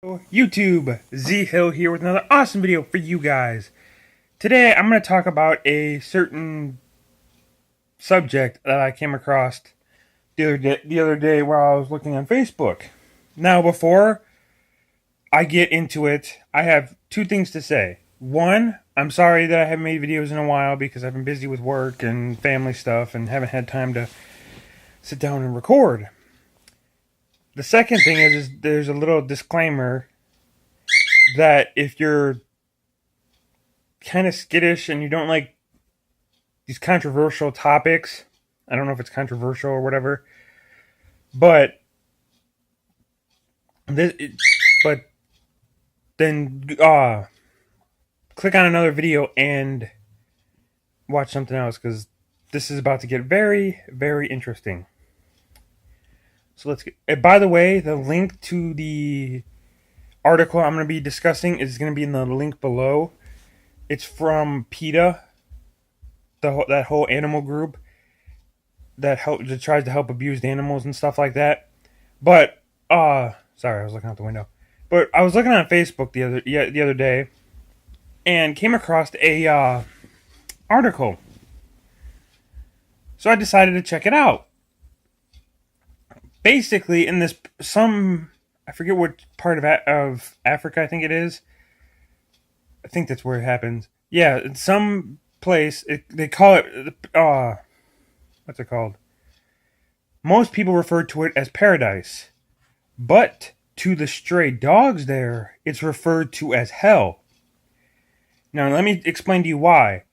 YouTube, Z Hill here with another awesome video for you guys. Today I'm going to talk about a certain subject that I came across the other day while I was looking on Facebook. Now, before I get into it, I have two things to say. One, I'm sorry that I haven't made videos in a while because I've been busy with work and family stuff and haven't had time to sit down and record. The second thing is there's a little disclaimer that if you're kind of skittish and you don't like these controversial topics, I don't know if it's controversial or whatever, but this, but then click on another video and watch something else because this is about to get very, very interesting. So let's get. By the way, the link to the article I'm going to be discussing is going to be in the link below. It's from PETA, that whole animal group that tries to help abused animals and stuff like that. But sorry, I was looking out the window. But I was looking on Facebook the other day and came across a article. So I decided to check it out. Basically, in this I forget what part of Africa I think it is. I think that's where it happens. Yeah, in some place they call it what's it called? Most people refer to it as paradise, but to the stray dogs there, it's referred to as hell. Now, let me explain to you why.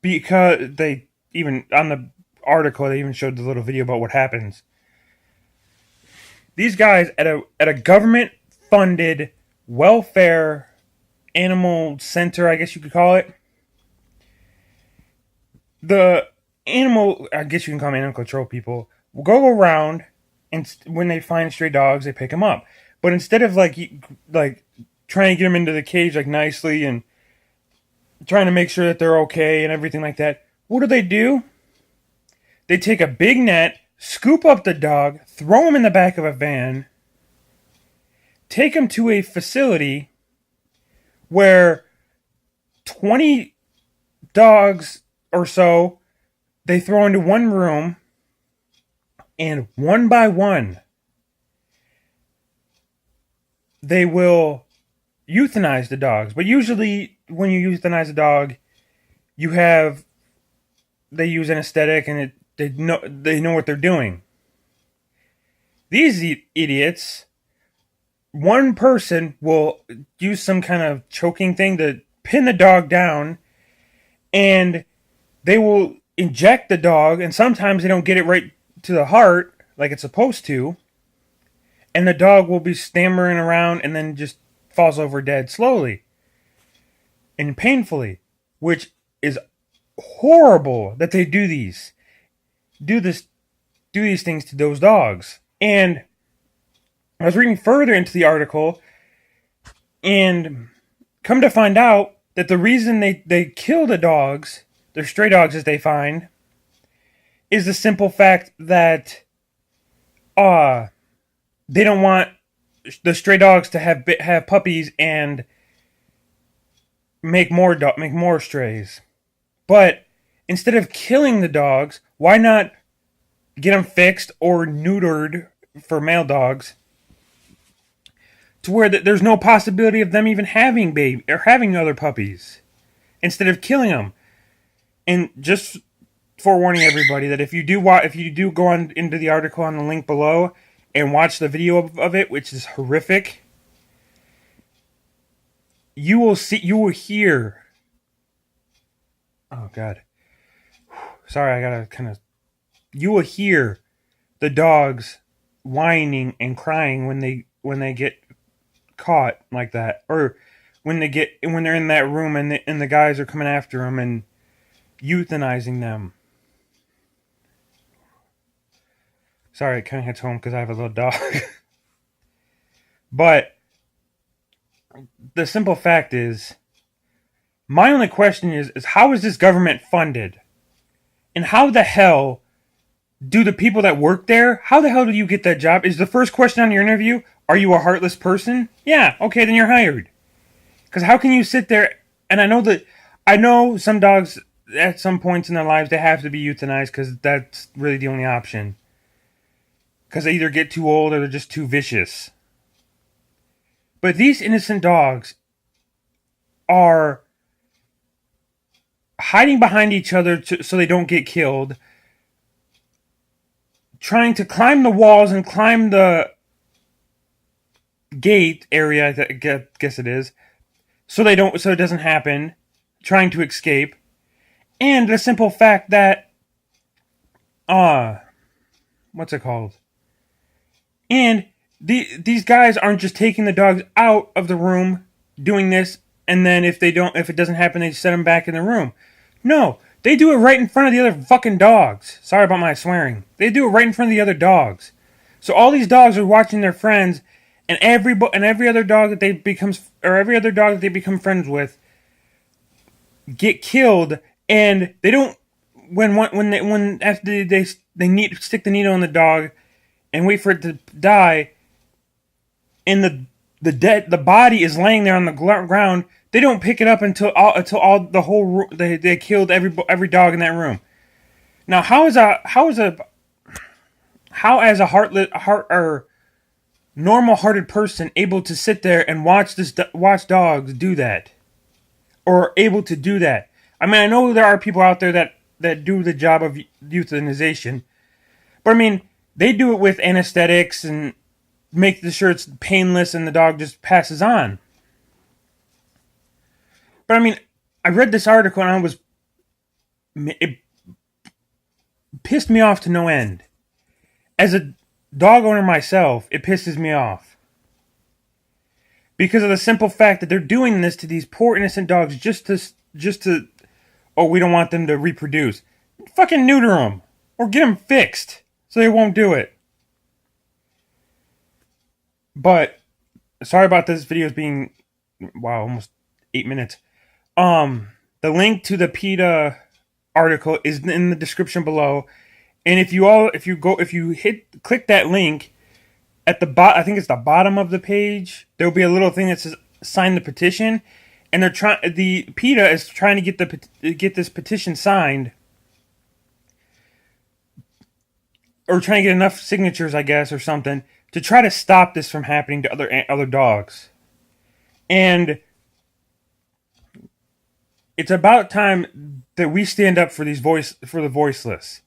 Because they even on the article they even showed the little video about what happens. These guys at a government funded welfare animal center, I guess you could call it. The animal, I guess you can call them animal control people, will go around and when they find stray dogs, they pick them up. But instead of like trying to get them into the cage like nicely and trying to make sure that they're okay and everything like that, what do? They take a big net, scoop up the dog, throw him in the back of a van, take him to a facility where 20 dogs or so they throw into one room, and one by one they will euthanize the dogs. But usually when you euthanize a dog, they use anesthetic and they know what they're doing. These idiots, one person will use some kind of choking thing to pin the dog down, and they will inject the dog, and sometimes they don't get it right to the heart like it's supposed to, and the dog will be stammering around and then just falls over dead slowly and painfully, which is horrible that they do these things to those dogs. And I was reading further into the article and come to find out that the reason they kill the dogs, they're stray dogs as they find, is the simple fact that they don't want the stray dogs to have puppies and make more strays. But instead of killing the dogs, why not get them fixed or neutered for male dogs to where there's no possibility of them even having baby or having other puppies instead of killing them? And just forewarning everybody that if you do go on into the article on the link below and watch the video of it, which is horrific, you will hear. Oh God, sorry, I gotta kind of. You will hear the dogs whining and crying when they get caught like that, or when they're in that room and the guys are coming after them and euthanizing them. Sorry, it kind of hits home because I have a little dog. But the simple fact is, my only question is how is this government funded? And how the hell do the people that work there, how the hell do you get that job? Is the first question on your interview, are you a heartless person? Yeah, okay, then you're hired. Because how can you sit there, and I know some dogs, at some points in their lives, they have to be euthanized because that's really the only option. Because they either get too old or they're just too vicious. But these innocent dogs are hiding behind each other so they don't get killed, trying to climb the walls and climb the gate area, I guess it is, so it doesn't happen, trying to escape, and the simple fact that, what's it called? And these guys aren't just taking the dogs out of the room, doing this, and then if it doesn't happen, they set them back in the room. No, they do it right in front of the other fucking dogs. Sorry about my swearing. They do it right in front of the other dogs. So all these dogs are watching their friends, and every other dog that they become friends with get killed, and they don't after they stick the needle in the dog and wait for it to die, and the body is laying there on the ground. They don't pick it up until they killed every dog in that room. Now, how as a normal-hearted person able to sit there and watch dogs do that, or able to do that? I mean, I know there are people out there that do the job of euthanization, but I mean, they do it with anesthetics and make sure it's painless and the dog just passes on. But I mean, I read this article and it pissed me off to no end. As a dog owner myself, it pisses me off. Because of the simple fact that they're doing this to these poor innocent dogs just to, oh, we don't want them to reproduce. Fucking neuter them. Or get them fixed so they won't do it. But, sorry about this video being, wow, almost 8 minutes. The link to the PETA article is in the description below, and if you click that link at the I think it's the bottom of the page, there'll be a little thing that says sign the petition, and the PETA is trying to get this petition signed, or trying to get enough signatures, I guess, or something, to try to stop this from happening to other dogs. And it's about time that we stand up for the voiceless.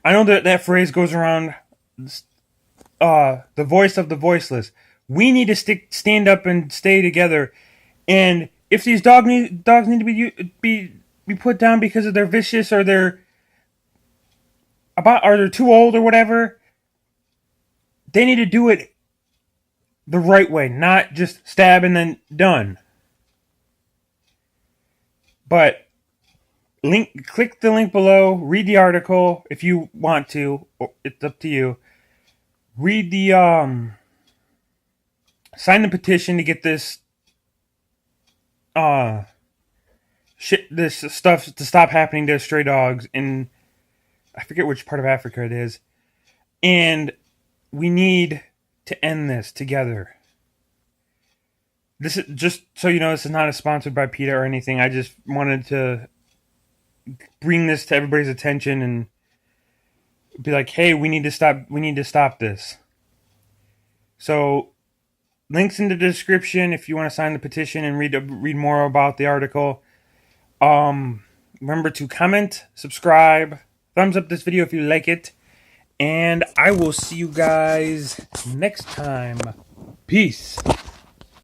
I know that phrase goes around, the voice of the voiceless. We need to stand up and stay together. And if these dogs need to be put down because they're vicious or they're too old or whatever, they need to do it the right way, not just stab and then done. But click the link below, read the article if you want to, it's up to you. Read the sign the petition to get this this stuff to stop happening to stray dogs in, I forget which part of Africa it is. And we need to end this together. This is just so you know, this is not sponsored by PETA or anything. I just wanted to bring this to everybody's attention and be like, hey, we need to stop this. So, links in the description if you want to sign the petition and read more about the article. Remember to comment, subscribe, thumbs up this video if you like it, and I will see you guys next time. Peace.